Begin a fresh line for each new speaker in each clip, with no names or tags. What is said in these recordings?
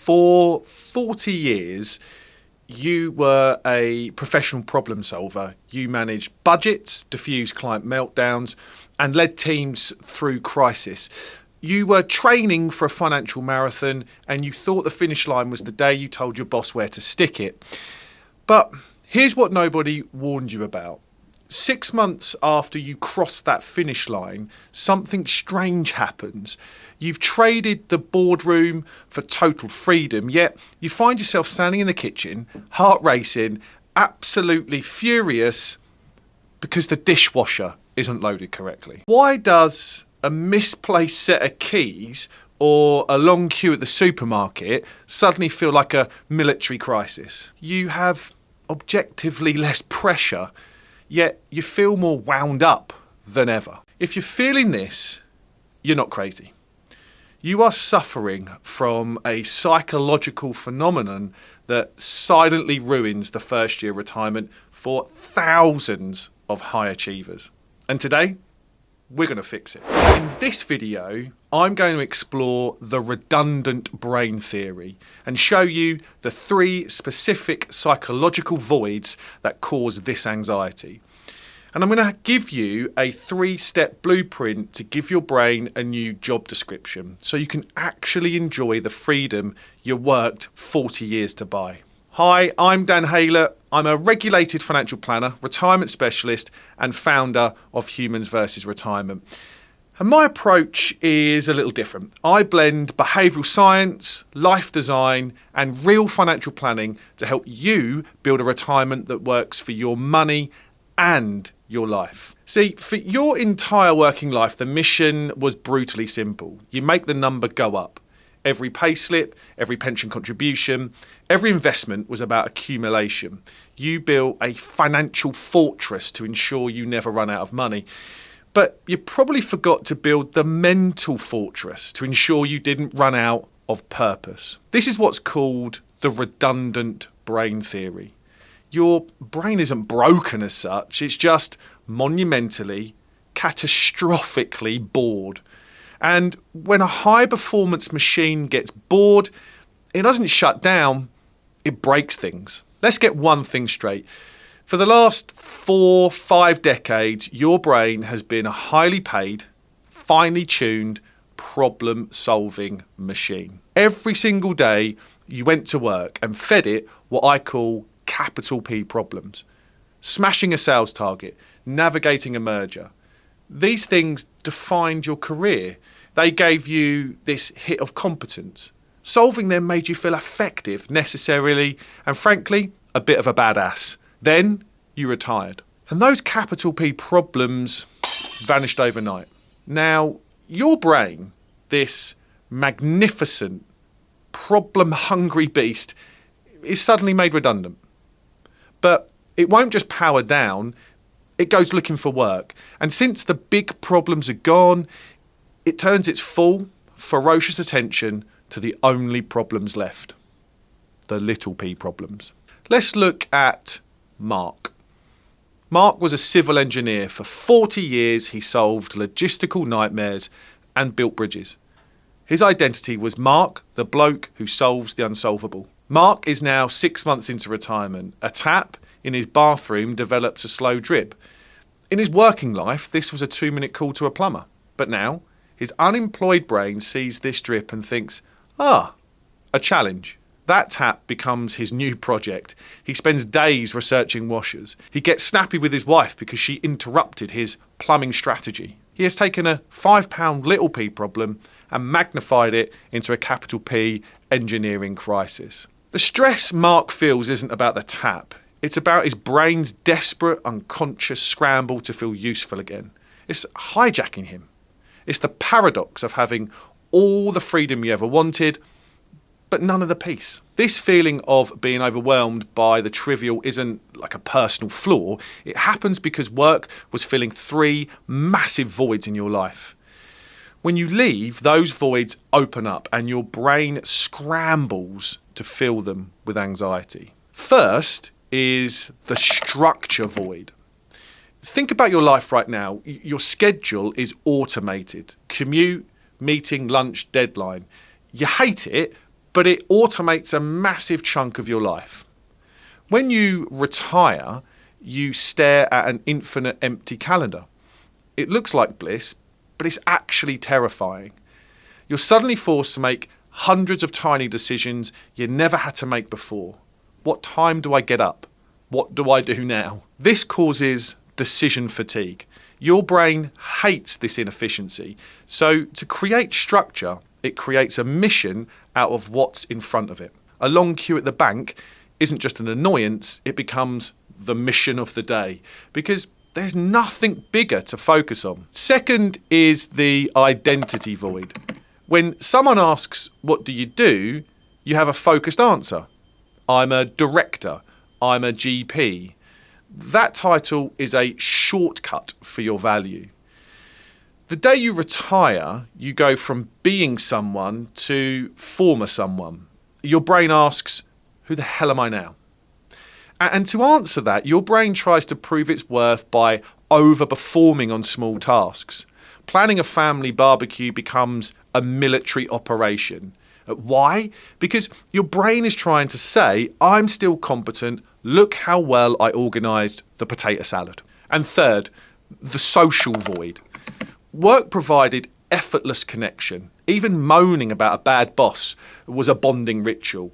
For 40 years, you were a professional problem solver. You managed budgets, diffused client meltdowns, and led teams through crisis. You were training for a financial marathon, and you thought the finish line was the day you told your boss where to stick it. But here's what nobody warned you about. 6 months after you crossed that finish line, something strange happens. You've traded the boardroom for total freedom, yet you find yourself standing in the kitchen, heart racing, absolutely furious because the dishwasher isn't loaded correctly. Why does a misplaced set of keys or a long queue at the supermarket suddenly feel like a military crisis? You have objectively less pressure, yet you feel more wound up than ever. If you're feeling this, you're not crazy. You are suffering from a psychological phenomenon that silently ruins the first year retirement for thousands of high achievers. And today, we're going to fix it. In this video, I'm going to explore the redundant brain theory and show you the 3 specific psychological voids that cause this anxiety. And I'm going to give you a 3-step blueprint to give your brain a new job description so you can actually enjoy the freedom you worked 40 years to buy. Hi, I'm Dan Haylett. I'm a regulated financial planner, retirement specialist, and founder of Humans vs. Retirement. And my approach is a little different. I blend behavioural science, life design, and real financial planning to help you build a retirement that works for your money and your life. See, for your entire working life, the mission was brutally simple. You make the number go up. Every payslip, every pension contribution, every investment was about accumulation. You built a financial fortress to ensure you never run out of money. But you probably forgot to build the mental fortress to ensure you didn't run out of purpose. This is what's called the redundant brain theory. Your brain isn't broken as such, it's just monumentally, catastrophically bored. And when a high-performance machine gets bored, it doesn't shut down, it breaks things. Let's get one thing straight. For the last 4-5 decades, your brain has been a highly paid, finely tuned, problem-solving machine. Every single day, you went to work and fed it what I call capital P problems. Smashing a sales target, navigating a merger. These things defined your career. They gave you this hit of competence. Solving them made you feel effective, necessarily, and frankly, a bit of a badass. Then you retired. And those capital P problems vanished overnight. Now, your brain, this magnificent, problem-hungry beast, is suddenly made redundant. But it won't just power down, it goes looking for work. And since the big problems are gone, it turns its full, ferocious attention to the only problems left. The little p problems. Let's look at Mark. Mark was a civil engineer. For 40 years, he solved logistical nightmares and built bridges. His identity was Mark, the bloke who solves the unsolvable. Mark is now 6 months into retirement. A tap in his bathroom develops a slow drip. In his working life, this was a 2-minute call to a plumber. But now, his unemployed brain sees this drip and thinks, a challenge. That tap becomes his new project. He spends days researching washers. He gets snappy with his wife because she interrupted his plumbing strategy. He has taken a £5 little p problem and magnified it into a capital P engineering crisis. The stress Mark feels isn't about the tap. It's about his brain's desperate, unconscious scramble to feel useful again. It's hijacking him. It's the paradox of having all the freedom you ever wanted, but none of the peace. This feeling of being overwhelmed by the trivial isn't like a personal flaw. It happens because work was filling 3 massive voids in your life. When you leave, those voids open up and your brain scrambles to fill them with anxiety. First is the structure void. Think about your life right now. Your schedule is automated. Commute, meeting, lunch, deadline. You hate it, but it automates a massive chunk of your life. When you retire, you stare at an infinite empty calendar. It looks like bliss, but it's actually terrifying. You're suddenly forced to make hundreds of tiny decisions you never had to make before. What time do I get up? What do I do now? This causes decision fatigue. Your brain hates this inefficiency. So to create structure, it creates a mission out of what's in front of it. A long queue at the bank isn't just an annoyance, it becomes the mission of the day because there's nothing bigger to focus on. Second is the identity void. When someone asks, what do? You have a focused answer. I'm a director. I'm a GP. That title is a shortcut for your value. The day you retire, you go from being someone to former someone. Your brain asks, who the hell am I now? And to answer that, your brain tries to prove its worth by overperforming on small tasks. Planning a family barbecue becomes a military operation. Why? Because your brain is trying to say, I'm still competent, look how well I organised the potato salad. And third, the social void. Work provided effortless connection. Even moaning about a bad boss was a bonding ritual.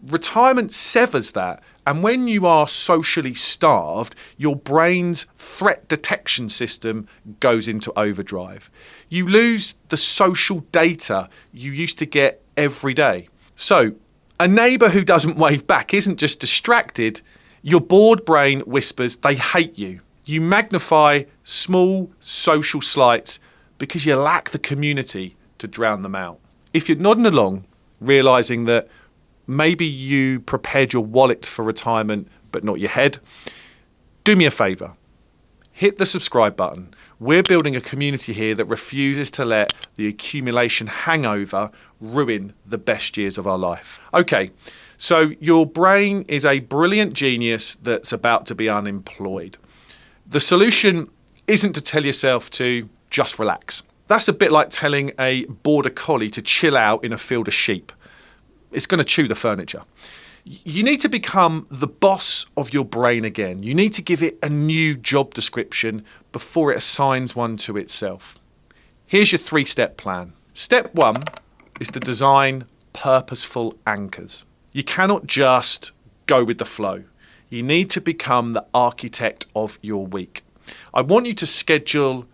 Retirement severs that, and when you are socially starved, your brain's threat detection system goes into overdrive. You lose the social data you used to get every day. So, a neighbour who doesn't wave back isn't just distracted, your bored brain whispers they hate you. You magnify small social slights because you lack the community to drown them out. If you're nodding along, realising that maybe you prepared your wallet for retirement, but not your head, do me a favour. Hit the subscribe button. We're building a community here that refuses to let the accumulation hangover ruin the best years of our life. Okay, so your brain is a brilliant genius that's about to be unemployed. The solution isn't to tell yourself to just relax. That's a bit like telling a border collie to chill out in a field of sheep. It's going to chew the furniture. You need to become the boss of your brain again. You need to give it a new job description before it assigns one to itself. Here's your 3-step plan. Step 1 is to design purposeful anchors. You cannot just go with the flow. You need to become the architect of your week. I want you to schedule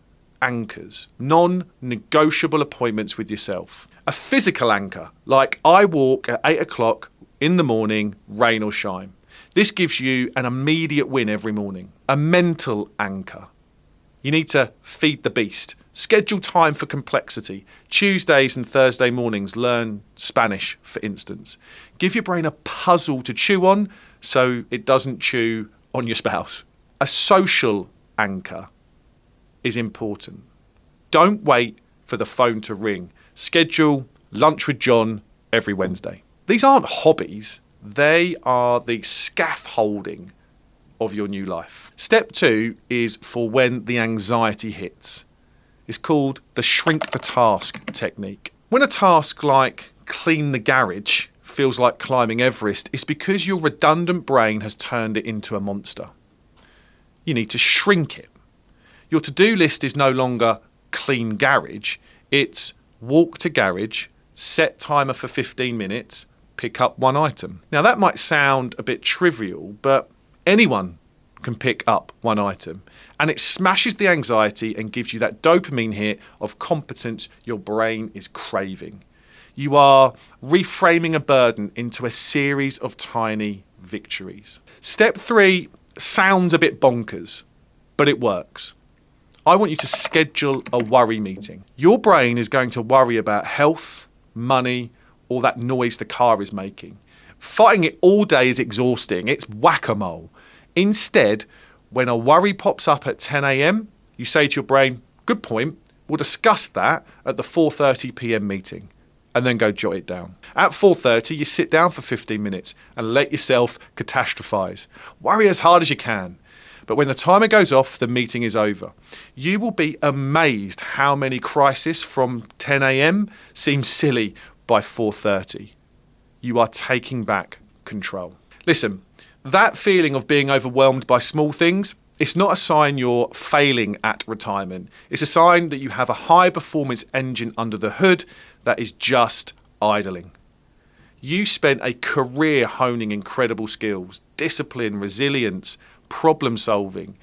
anchors, non-negotiable appointments with yourself. A physical anchor, like I walk at 8 o'clock in the morning, rain or shine. This gives you an immediate win every morning. A mental anchor. You need to feed the beast. Schedule time for complexity. Tuesdays and Thursday mornings, learn Spanish, for instance. Give your brain a puzzle to chew on so it doesn't chew on your spouse. A social anchor is important. Don't wait for the phone to ring. Schedule lunch with John every Wednesday. These aren't hobbies. They are the scaffolding of your new life. Step 2 is for when the anxiety hits. It's called the shrink the task technique. When a task like clean the garage feels like climbing Everest, it's because your redundant brain has turned it into a monster. You need to shrink it. Your to-do list is no longer clean garage. It's walk to garage, set timer for 15 minutes, pick up one item. Now that might sound a bit trivial, but anyone can pick up one item. And it smashes the anxiety and gives you that dopamine hit of competence your brain is craving. You are reframing a burden into a series of tiny victories. Step 3 sounds a bit bonkers, but it works. I want you to schedule a worry meeting. Your brain is going to worry about health, money, or that noise the car is making. Fighting it all day is exhausting. It's whack-a-mole. Instead, when a worry pops up at 10 a.m., you say to your brain, good point, we'll discuss that at the 4:30 p.m. meeting, and then go jot it down. At 4:30, you sit down for 15 minutes and let yourself catastrophize. Worry as hard as you can. But when the timer goes off, the meeting is over. You will be amazed how many crises from 10 a.m. seem silly by 4:30. you are taking back control. Listen, that feeling of being overwhelmed by small things, it's not a sign you're failing at retirement. It's a sign that you have a high performance engine under the hood that is just idling. You spent a career honing incredible skills, discipline, resilience, problem solving.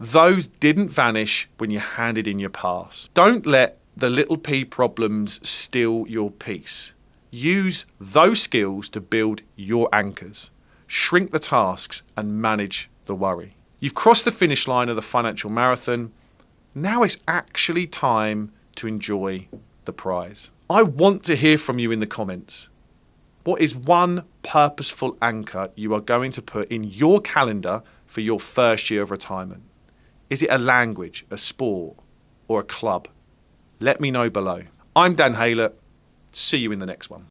Those didn't vanish when you handed in your pass. Don't let the little p problems steal your peace. Use those skills to build your anchors, shrink the tasks, and manage the worry. You've crossed the finish line of the financial marathon. Now it's actually time to enjoy the prize. I want to hear from you in the comments. What is one purposeful anchor you are going to put in your calendar for your first year of retirement? Is it a language, a sport, or a club? Let me know below. I'm Dan Haylett. See you in the next one.